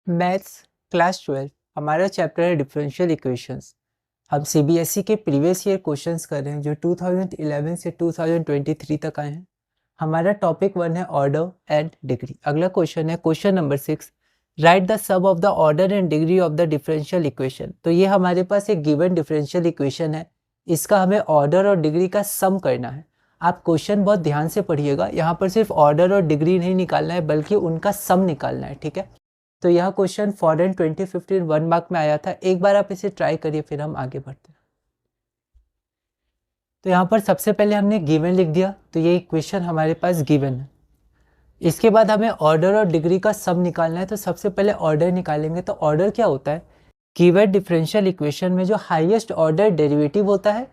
Maths class 12 हमारा chapter है differential equations. हम सीबीएसई के प्रीवियस ईयर क्वेश्चंस कर रहे हैं जो 2011 से 2023 तक आए हैं। हमारा टॉपिक 1 है ऑर्डर एंड डिग्री। अगला क्वेश्चन है question number 6, write the sum of the order and degree of the differential equation. तो ये हमारे पास एक गिवन डिफरेंशियल इक्वेशन है, इसका हमें ऑर्डर और डिग्री का सम करना है। आप क्वेश्चन बहुत ध्यान से पढ़िएगा, यहाँ पर सिर्फ ऑर्डर और डिग्री नहीं निकालना है बल्कि उनका सम निकालना है, ठीक है। तो यह क्वेश्चन फॉरेन 2015 1 मार्क में आया था। एक बार आप इसे ट्राई करिए, फिर हम आगे बढ़ते हैं। तो यहाँ पर सबसे पहले हमने गिवन लिख दिया, तो ये इक्वेशन हमारे पास गिवन है। इसके बाद हमें ऑर्डर और डिग्री का सम निकालना है। तो सबसे पहले ऑर्डर निकालेंगे। तो ऑर्डर क्या होता है, गिवन डिफरेंशियल इक्वेशन में जो हाईएस्ट ऑर्डर डेरिवेटिव होता है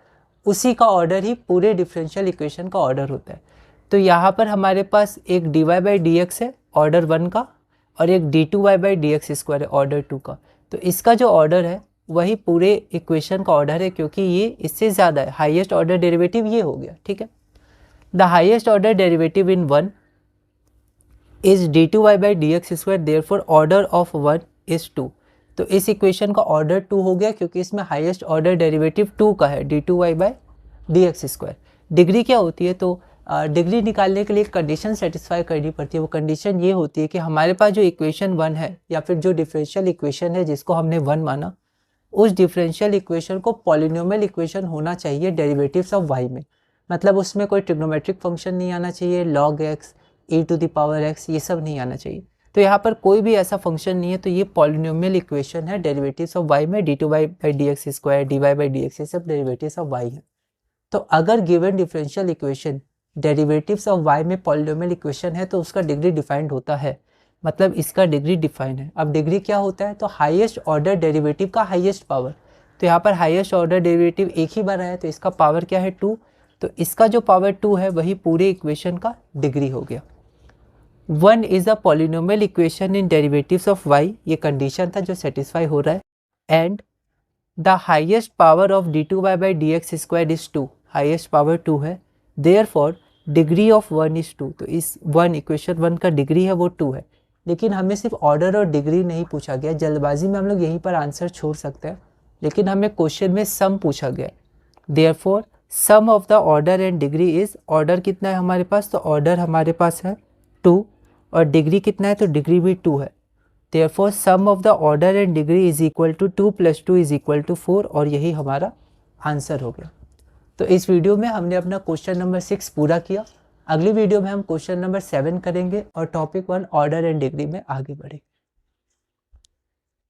उसी का ऑर्डर ही पूरे डिफरेंशियल इक्वेशन का ऑर्डर होता है। तो यहाँ पर हमारे पास एक dy बाई डी एक्स है ऑर्डर 1 का, और एक d2y by D x square है ऑर्डर 2 का। तो इसका जो ऑर्डर है वही पूरे इक्वेशन का ऑर्डर है, क्योंकि ये इससे ज़्यादा है। हाईएस्ट ऑर्डर डेरिवेटिव ये हो गया, ठीक है। The highest order derivative in 1 is d2y by D x square, therefore order of 1 is 2। तो इस इक्वेशन का ऑर्डर 2 हो गया, क्योंकि इसमें हाईएस्ट ऑर्डर डेरिवेटिव 2 का है, d2y by D x square. Degree क्या होती है, तो डिग्री निकालने के लिए कंडीशन सेटिस्फाई करनी पड़ती है। वो कंडीशन ये होती है कि हमारे पास जो इक्वेशन 1 है या फिर जो डिफरेंशियल इक्वेशन है जिसको हमने 1 माना, उस डिफरेंशियल इक्वेशन को पॉलिनोमियल इक्वेशन होना चाहिए डेरिवेटिव्स ऑफ y में। मतलब उसमें कोई ट्रिग्नोमेट्रिक फंक्शन नहीं आना चाहिए, log x, e to the power x, ये सब नहीं आना चाहिए। तो यहाँ पर कोई भी ऐसा फंक्शन नहीं है, तो ये पॉलिनोमियल इक्वेशन है डेरिवेटिव्स ऑफ y में। d2y by D x square, dy by D x, ये सब डेरिवेटिव्स ऑफ y है। तो अगर given differential equation derivatives of y में पॉलिनोमियल इक्वेशन है तो उसका डिग्री डिफाइंड होता है, मतलब इसका डिग्री डिफाइंड है। अब डिग्री क्या होता है, तो हाईएस्ट ऑर्डर डेरिवेटिव का हाईएस्ट पावर। तो यहाँ पर हाईएस्ट ऑर्डर डेरिवेटिव एक ही बार आया, तो इसका पावर क्या है 2। तो इसका जो पावर 2 है वही पूरे इक्वेशन का डिग्री हो गया। 1 is a polynomial equation in derivatives of y, ये कंडीशन था जो सेटिस्फाई हो रहा है। And the highest power of d2y by D x square is 2, highest power 2 है। Therefore degree of 1 is 2। तो इस 1 इक्वेशन 1 का डिग्री है वो 2 है। लेकिन हमें सिर्फ ऑर्डर और डिग्री नहीं पूछा गया, जल्दबाजी में हम लोग यहीं पर आंसर छोड़ सकते हैं, लेकिन हमें क्वेश्चन में सम पूछा गया। Therefore sum of the order and degree is, order कितना है हमारे पास, तो ऑर्डर हमारे पास है 2, और डिग्री कितना है, तो डिग्री भी 2 है। Therefore sum of the order and degree is equal to 2 + 2 is equal to 4, और यही हमारा आंसर हो गया। तो इस वीडियो में हमने अपना क्वेश्चन नंबर 6 पूरा किया। अगली वीडियो में हम क्वेश्चन नंबर 7 करेंगे और टॉपिक 1 ऑर्डर एंड डिग्री में आगे बढ़ेंगे।